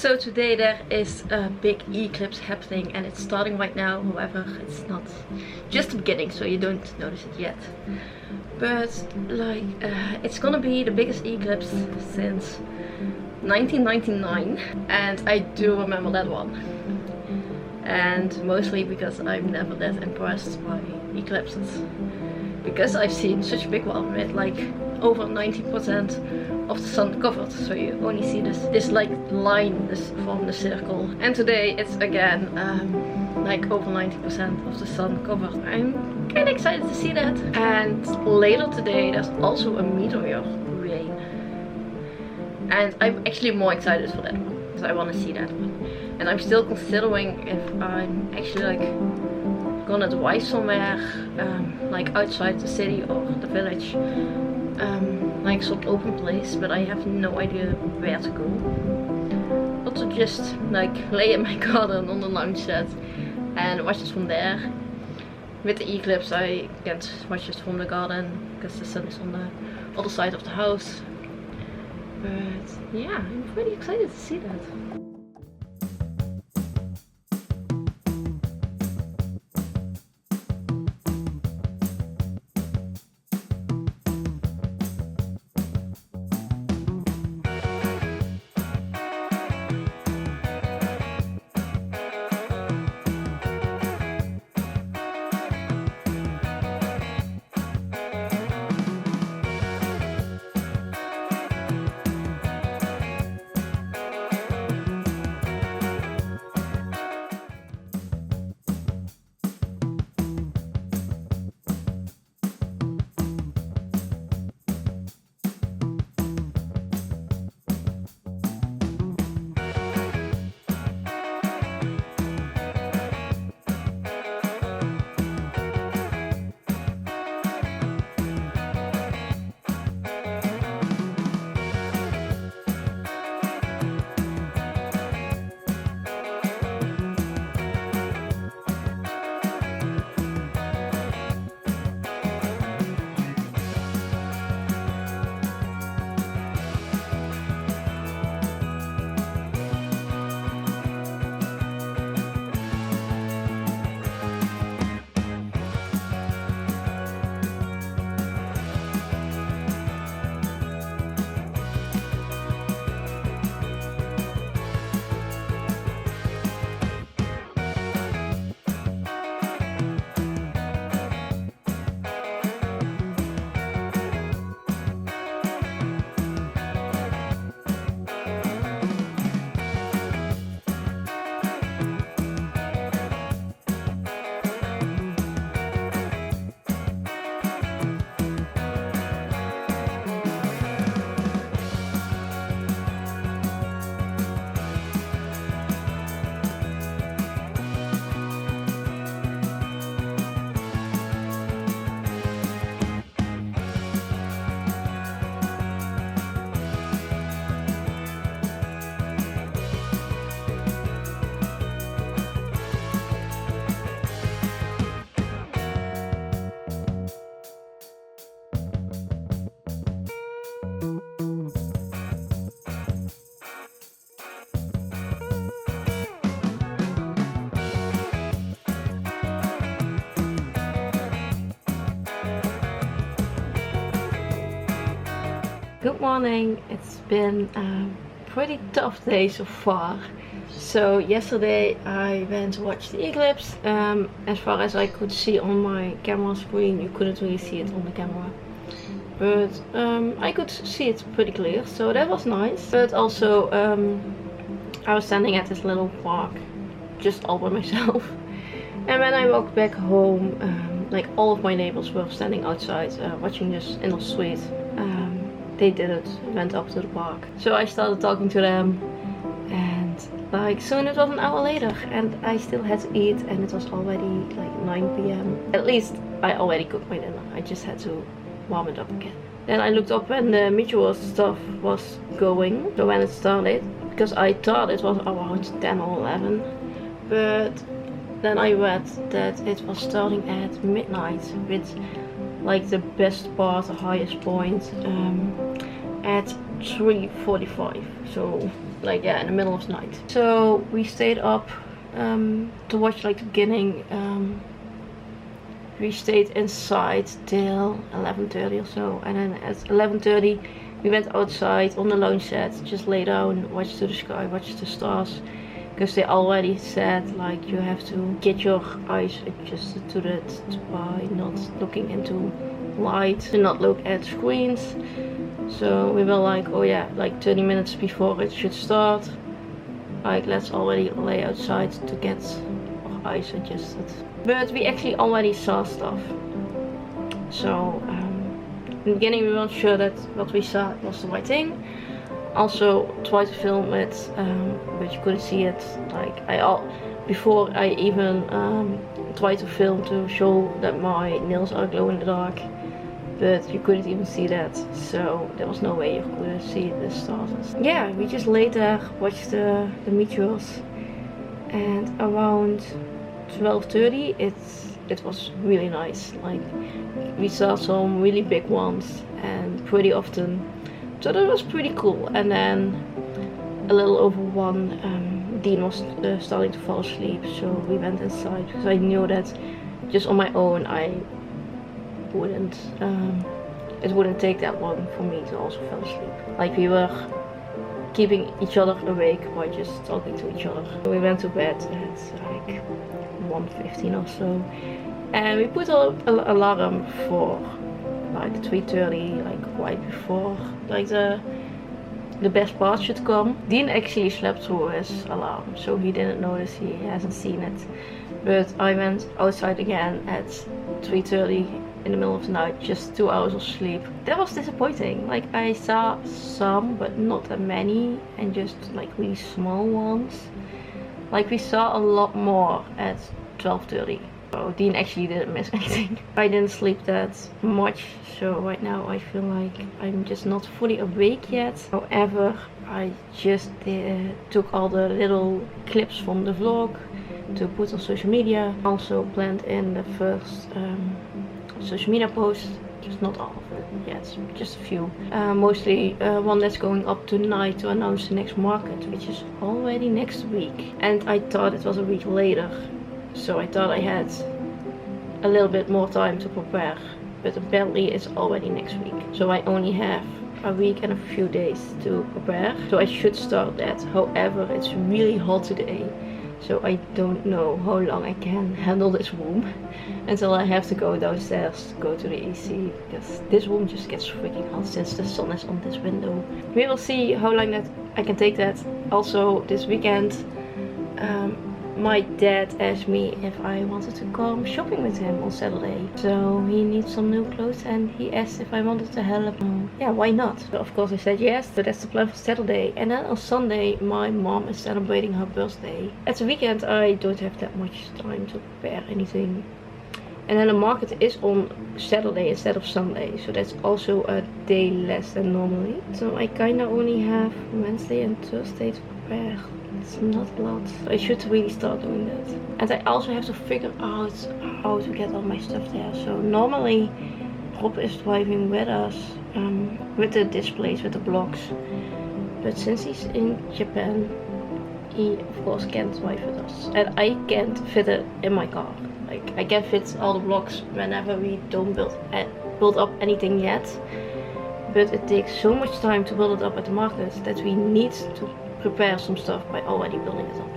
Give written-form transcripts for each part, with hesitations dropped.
So today there is a big eclipse happening and it's starting right now. However, it's not just the beginning, so you don't notice it yet. But like, it's gonna be the biggest eclipse since 1999, and I do remember that one. And mostly because I'm never that impressed by eclipses, because I've seen such a big one with like over 90% of the sun covered, so you only see this like line from the circle. And today it's again like over 90% of the sun covered. I'm kind of excited to see that. And later today there's also a meteor rain, and I'm actually more excited for that one because I want to see that one. And I'm still considering if I'm actually like gonna drive somewhere like outside the city or the village, like some open place, but I have no idea where to go. Or to just like lay in my garden on the lounge set and watch it from there. With the eclipse I can't watch it from the garden because the sun is on the other side of the house. But yeah, I'm pretty excited to see that. Good morning. It's been a pretty tough day so far. So yesterday I went to watch the eclipse. As far as I could see on my camera screen, you couldn't really see it on the camera, but I could see it pretty clear, so that was nice. But also I was standing at this little park just all by myself, and when I walked back home, like all of my neighbors were standing outside watching this in the street. They didn't went up to the park, so I started talking to them, and like soon it was an hour later and I still had to eat, and it was already like 9 p.m. At least I already cooked my dinner. I just had to warm it up again. Then I looked up when the meteor stuff was going, so when it started, because I thought it was around 10 or 11, but then I read that it was starting at midnight with like the best part, the highest point, at 3:45. So like, yeah, in the middle of the night. So we stayed up to watch like the beginning. We stayed inside till 11:30 or so, and then at 11:30 we went outside on the lounge set, just lay down, watch to the sky, watch the stars, because they already said like you have to get your eyes adjusted to that by not looking into light, to not look at screens. So we were like, oh yeah, like 30 minutes before it should start, like let's already lay outside to get our eyes adjusted. But we actually already saw stuff. So in the beginning we weren't sure that what we saw was the right thing. Also tried to film it, but you couldn't see it. Like before I even tried to film to show that my nails are glow in the dark, but you couldn't even see that. So there was no way you could see the stars. Yeah, we just laid there, watched the meteors, and around 12:30 it was really nice. Like we saw some really big ones and pretty often, so that was pretty cool. And then a little over 1, Dean was starting to fall asleep, so we went inside because I knew that just on my own I wouldn't it wouldn't take that long for me to also fall asleep. Like we were keeping each other awake by just talking to each other. We went to bed at like 1:15 or so, and we put an alarm for like 3:30, like right before like the best part should come. Dean actually slept through his alarm, so he didn't notice, he hasn't seen it. But I went outside again at 3:30 in the middle of the night, just 2 hours of sleep. That was disappointing. Like I saw some, but not that many, and just like really small ones. Like we saw a lot more at 12:30. So Dean actually didn't miss anything. I didn't sleep that much, so right now I feel like I'm just not fully awake yet. However, I just took all the little clips from the vlog to put on social media. Also planned in the first social media post, just not all of it yet, just a few. Mostly one that's going up tonight to announce the next market, which is already next week. And I thought it was a week later, so I thought I had a little bit more time to prepare, but apparently it's already next week. So I only have a week and a few days to prepare, so I should start that. However, it's really hot today, so I don't know how long I can handle this room until I have to go downstairs, go to the AC, because this room just gets freaking hot since the sun is on this window. We will see how long that I can take that. Also this weekend my dad asked me if I wanted to come shopping with him on Saturday. So he needs some new clothes and he asked if I wanted to help him. Yeah, why not? So of course I said yes, so that's the plan for Saturday. And then on Sunday my mom is celebrating her birthday. At the weekend I don't have that much time to prepare anything. And then the market is on Saturday instead of Sunday, so that's also a day less than normally. So I kinda only have Wednesday and Thursday to prepare. It's not a lot. I should really start doing that. And I also have to figure out how to get all my stuff there. So normally Rob is driving with us, with the displays, with the blocks. But since he's in Japan, he of course can't drive with us. And I can't fit it in my car. Like I can fit all the blocks whenever we don't build up anything yet. But it takes so much time to build it up at the market that we need to prepare some stuff by already building it up.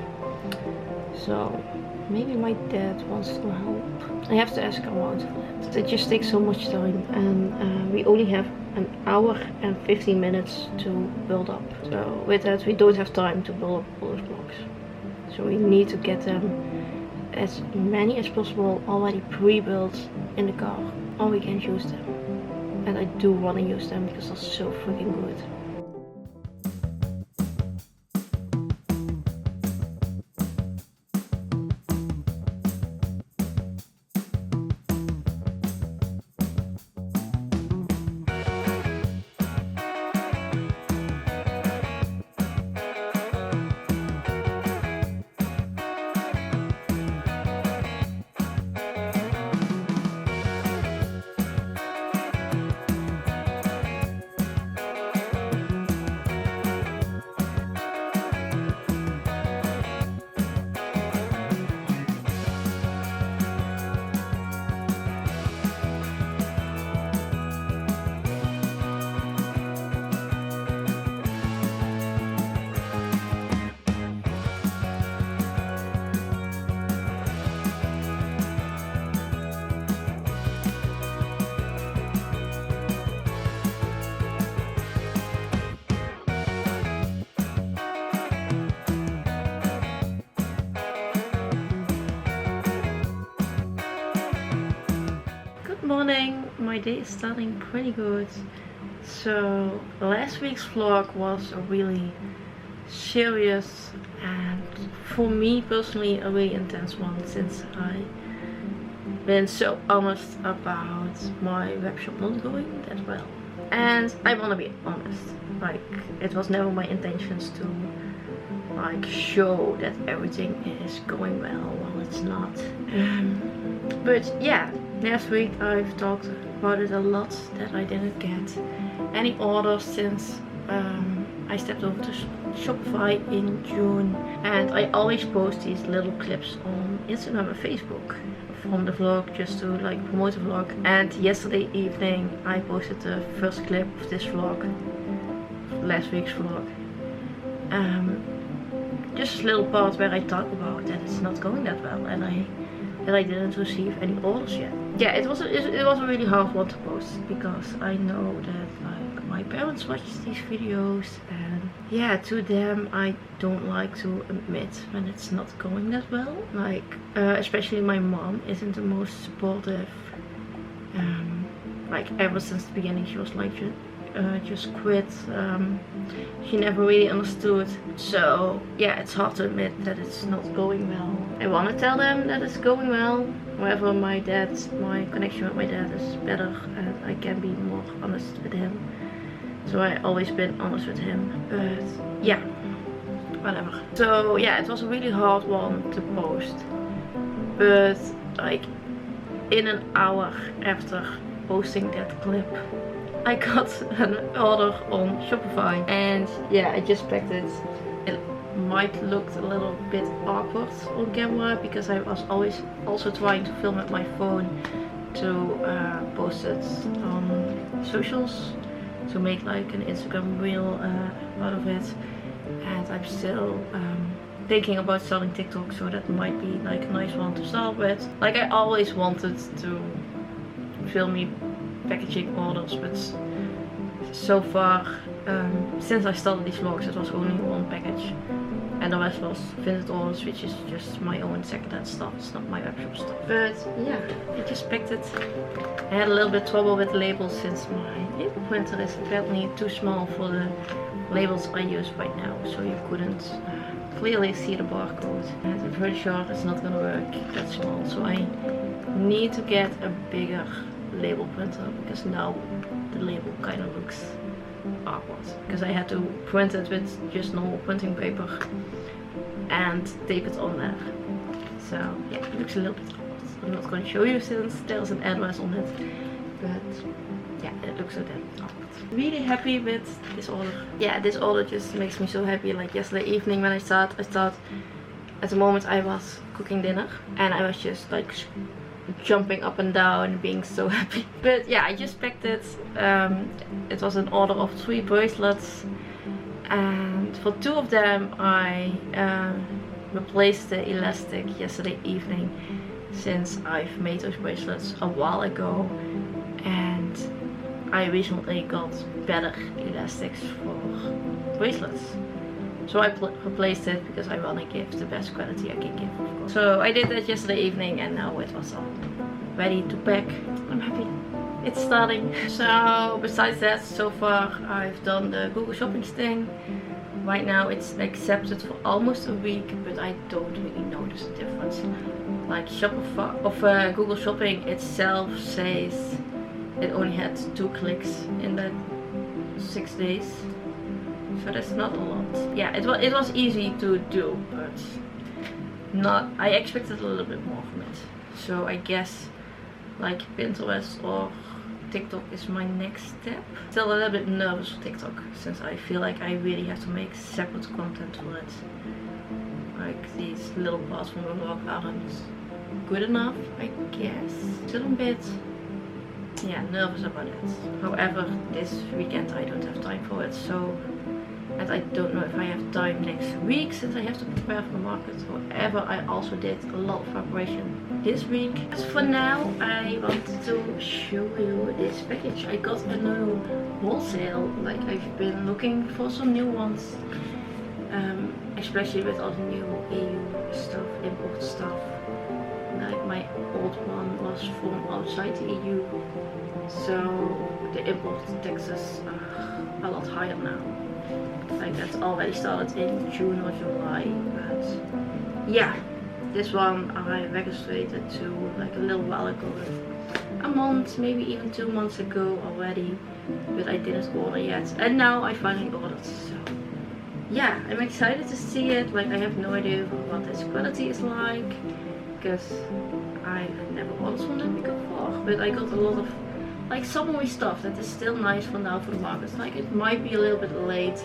So maybe my dad wants to help. I have to ask around for that. It just takes so much time, and we only have an hour and 15 minutes to build up. So with that we don't have time to build up all those blocks. So we need to get them as many as possible already pre-built in the car, or we can use them. And I do want to use them because they're so freaking good. morning my day is starting pretty good. So last week's vlog was a really serious and for me personally a really intense one, since I've been so honest about my webshop not going that well. And I want to be honest, like it was never my intentions to like show that everything is going well while it's not. But yeah, last week I've talked about it a lot, that I didn't get any orders since I stepped over to Shopify in June. And I always post these little clips on Instagram and Facebook from the vlog, just to like promote the vlog. And yesterday evening I posted the first clip of this vlog, last week's vlog. Just a little part where I talk about that it's not going that well, and that I didn't receive any orders yet. Yeah, it was a really hard one to post, because I know that like my parents watch these videos, and yeah, to them I don't like to admit when it's not going that well. Like especially my mom isn't the most supportive. Like ever since the beginning she was like just quit. She never really understood. So yeah, it's hard to admit that it's not going well. I want to tell them that it's going well. However, my connection with my dad is better, and I can be more honest with him. So I always been honest with him. But yeah, whatever. So yeah, it was a really hard one to post. But like in an hour after posting that clip, I got an order on Shopify, and yeah, I just packed it. It might look a little bit awkward on camera, because I was always also trying to film with my phone to post it on socials, to make like an Instagram reel out of it. And I'm still thinking about starting TikTok, so that might be like a nice one to start with. Like I always wanted to film me packaging orders, but so far since I started these vlogs it was only one package, and the rest was vintage orders, which is just my own secondhand stuff. It's not my webshop stuff. But yeah, I just packed it. I had a little bit trouble with the labels, since my label printer is apparently too small for the labels I use right now, so you couldn't clearly see the barcode, and I'm pretty sure it's not gonna work that small. So I need to get a bigger label printer, because now the label kind of looks awkward, because I had to print it with just normal printing paper and tape it on there. So yeah, it looks a little bit awkward. I'm not going to show you since there's an address on it, but yeah, it looks a bit awkward. Really happy with this order. Yeah, this order just makes me so happy. Like yesterday evening when I thought at the moment I was cooking dinner, and I was just like jumping up and down, being so happy. But yeah, I just packed it. It was an order of 3 bracelets, and for 2 of them I replaced the elastic yesterday evening, since I've made those bracelets a while ago, and I recently got better elastics for bracelets. So I replaced it, because I want to give the best quality I can give, of course. So I did that yesterday evening, and now it was all ready to pack. I'm happy. It's starting. So besides that, so far I've done the Google Shopping thing. Right now it's accepted for almost a week, but I don't really notice a difference. Like Shopify Google Shopping itself says it only had 2 clicks in that 6 days. So that's not a lot. Yeah, it was easy to do, but not. I expected a little bit more from it. So I guess like Pinterest or TikTok is my next step. Still a little bit nervous for TikTok, since I feel like I really have to make separate content for it. Like these little parts from the vlog aren't good enough, I guess. Still a bit, yeah, nervous about it. However, this weekend I don't have time for it, so. And I don't know if I have time next week, since I have to prepare for the market. However, I also did a lot of preparation this week. As for now, I wanted to show you this package. I got a new wholesale. Like I've been looking for some new ones. especially with all the new EU stuff, import stuff. Like my old one was from outside the EU, so the import taxes are a lot higher now. Like that's already started in June or July, but yeah, this one I registered to like a little while ago, a month, maybe even 2 months ago already, but I didn't order yet, and now I finally ordered. So yeah, I'm excited to see it. Like I have no idea what its quality is like, because I've never ordered from them before, but I got a lot of like summery stuff that is still nice for now for the market. Like it might be a little bit late,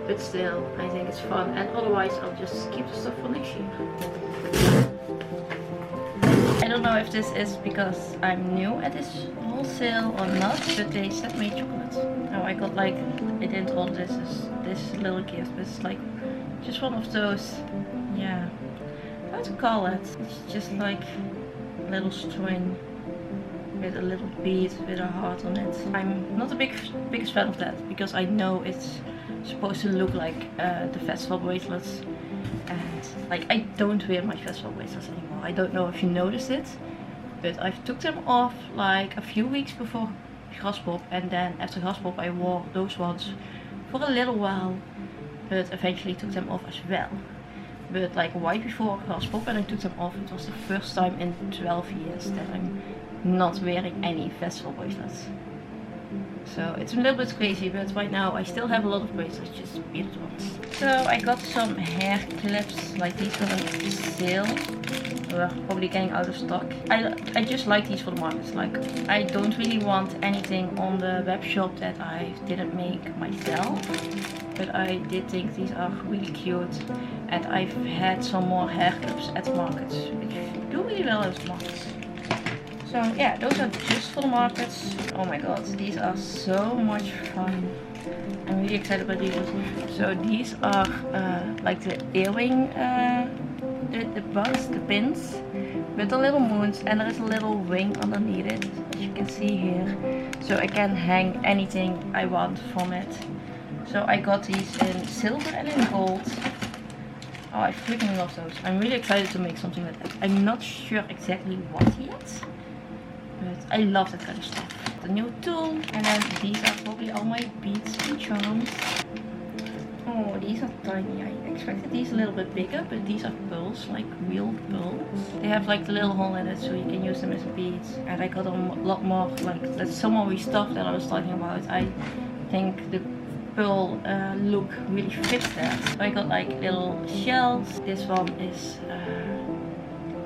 but still I think it's fun, and otherwise I'll just keep the stuff for next year. I don't know if this is because I'm new at this wholesale or not, but they sent me chocolate. Oh, I got like, I didn't order this little gift, but it's like just one of those, yeah, how to call it? It's just like a little string with a little bead with a heart on it. I'm not the biggest fan of that, because I know it's supposed to look like the festival bracelets, and like I don't wear my festival bracelets anymore. I don't know if you noticed it, but I took them off like a few weeks before Graspop, and then after Graspop I wore those ones for a little while, but eventually took them off as well. But like right before Graspop, and I took them off, it was the first time in 12 years that I'm not wearing any festival bracelets. So it's a little bit crazy, but right now I still have a lot of bracelets, just beaded ones. So I got some hair clips, like these were on sale. We're probably getting out of stock. I just like these for the markets. Like I don't really want anything on the web shop that I didn't make myself, but I did think these are really cute, and I've had some more hair clips at the markets which do really well at the markets. So yeah, those are just for the markets. Oh my god, these are so much fun. I'm really excited about these. So these are like the earring, the buds, the pins, with the little moons, and there is a little ring underneath it, as you can see here. So I can hang anything I want from it. So I got these in silver and in gold. Oh, I freaking love those. I'm really excited to make something like that. I'm not sure exactly what yet, but I love that kind of stuff. The new tool, and then these are probably all my beads and charms. Oh, these are tiny. I expected these a little bit bigger, but these are pearls, like real pearls. They have like the little hole in it, so you can use them as beads. And I got a lot more like that summery stuff that I was talking about. I think the pearl look really fits that. So I got like little shells. This one is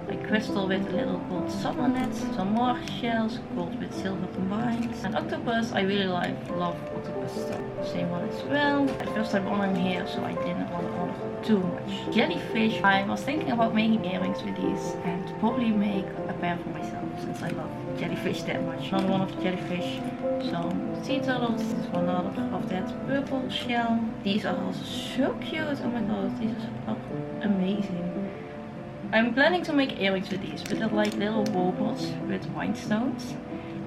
like crystal with a little gold sun on it. Some more shells, gold with silver combined. And octopus, I really love octopus stuff. Same one as well. The first time ordering here, so I didn't want to order too much. Jellyfish, I was thinking about making earrings with these, and probably make a pair for myself, since I love jellyfish that much. Another one of the jellyfish, some sea turtles. This is one of that purple shell. These are also so cute. Oh my god, these are amazing. I'm planning to make earrings with these, but they're like little robots with rhinestones,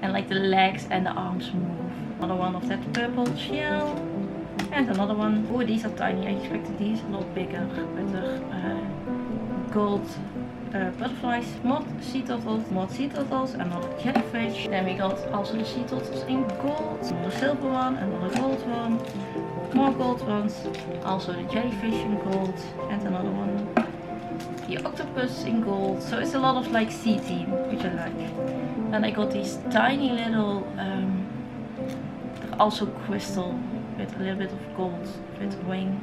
and like the legs and the arms move. Another one of that purple shell, and another one. Oh, these are tiny. I expected these a lot bigger, with the gold butterflies. More sea turtles, another jellyfish. Then we got also the sea turtles in gold, another silver one, another gold one, more gold ones, also the jellyfish in gold, and another one. The octopus in gold. So it's a lot of like sea theme, which I like. And I got these tiny little they're also crystal with a little bit of gold with ring.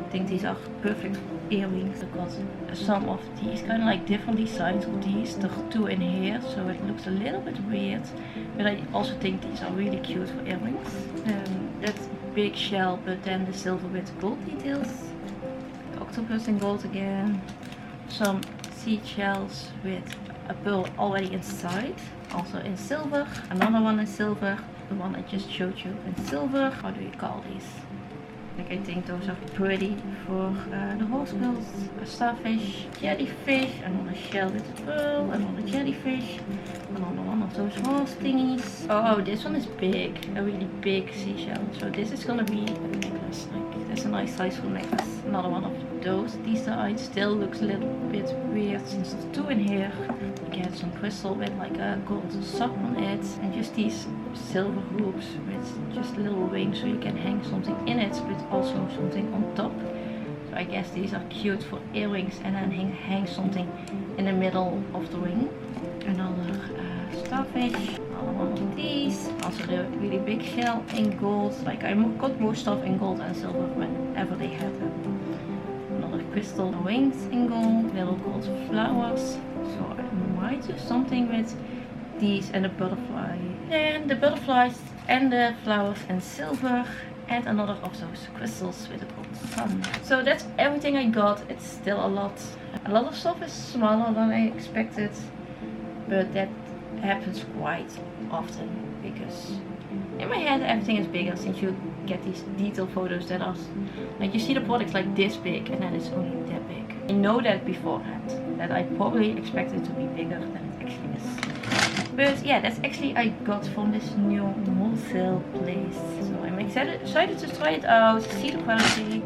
I think these are perfect earrings. I got some of these kind of like different designs of these. There are two in here, so it looks a little bit weird, but I also think these are really cute for earrings. That's big shell, but then the silver with gold details. The octopus in gold again. Some seashells with a pearl already inside, also in silver. Another one in silver, the one I just showed you in silver. How do you call these? Like, I think those are pretty for the horse girls. A starfish, jellyfish, another shell with a pearl, another jellyfish, another one of those horse thingies. Oh, this one is big, a really big seashell. So this is gonna be a necklace like that. That's a nice sizeful necklace. Another one of those designs. Still looks a little bit weird since there's two in here. You get some crystal with like a gold sock on it. And just these silver hoops with just little rings so you can hang something in it, but also something on top. So I guess these are cute for earrings, and then hang something in the middle of the ring. Another starfish. One of these. Also the really big shell in gold. Like I got more stuff in gold and silver whenever they had them. Another crystal wings in gold. Little gold flowers. So I might do something with these and the butterfly. And the butterflies and the flowers in silver. And another of those crystals with a gold sun. So that's everything I got. It's still a lot. A lot of stuff is smaller than I expected. But that happens quite often because in my head everything is bigger, since you get these detail photos that are like you see the products like this big and then it's only that big. I know that beforehand, that I probably expected it to be bigger than it actually is. But yeah, that's actually I got from this new wholesale place. So I'm excited to try it out, see the quality.